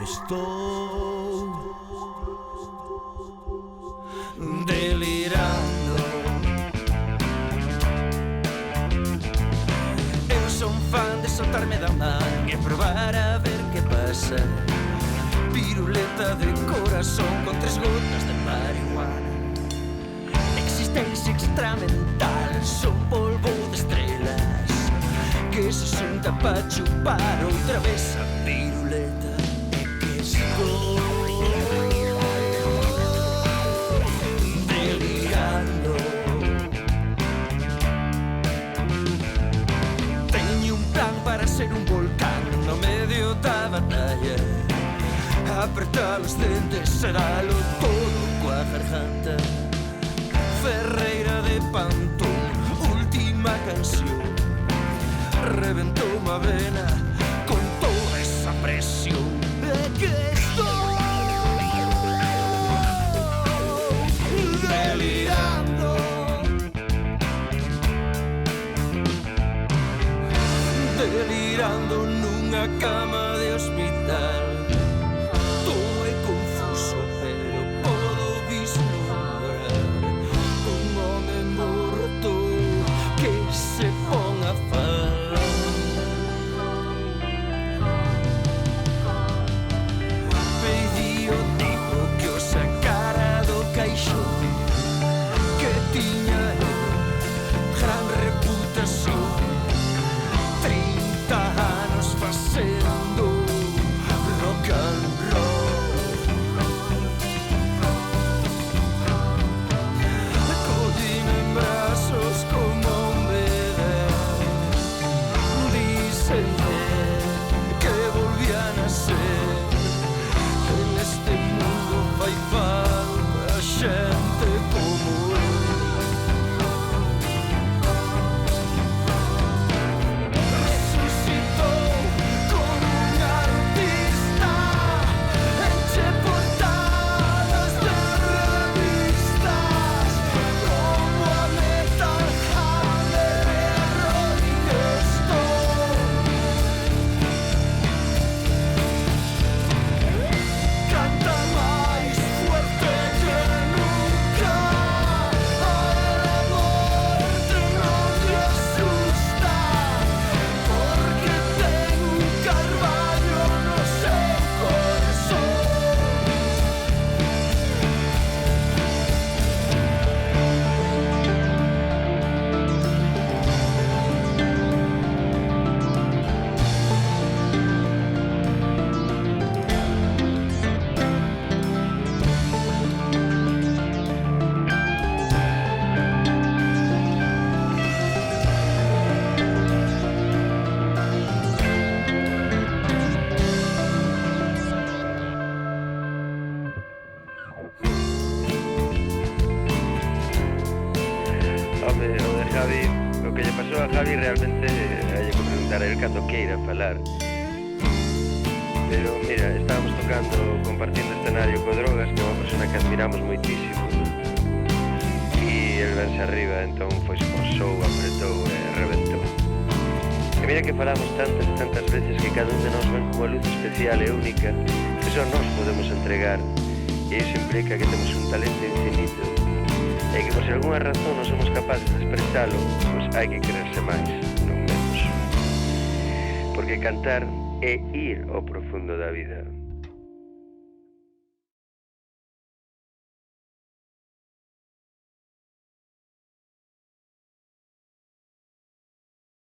Estou delirando. Eu sou un fan de soltarme da man e probar a ver que pasa. Piruleta de corazón con 3 gotas de marihuana. Existencia extramental, son polvo de estrellas que se xunta pa chupar outra vez a piruleta. Delirando. Teño un plan para ser un volcán no medio da batalla. Apertar os dentes, seralo todo coa garganta. Ferreira de Pantón, última canción. Reventou unha vena con toda esa presión. Que estou delirando. Delirando nunha cama de hospital. Todo é confuso, pero podo vislumbrar un home morto que se pon a falar. Tiña gran reputación, 30 anos facendo rock and roll. Codime en brazos como un bebé. Dícenme que volví a nacer. En este mundo fai falta xente como eu. O que lle pasou a Javi realmente hai que preguntar a él cando queira falar. Pero mira, estábamos tocando, compartindo escenario co Drogas, que é unha persona que admiramos moitísimo, e el vense arriba, entón foi por show, apretou e reventou. E mira que falamos tantas veces que cada un de nós ven como a luz especial e única que só nós podemos entregar, e iso implica que temos un talento infinito e que por se alguna razón non somos capaces de expresalo, pois hai que quererse máis, non menos. Porque cantar é ir ao profundo da vida.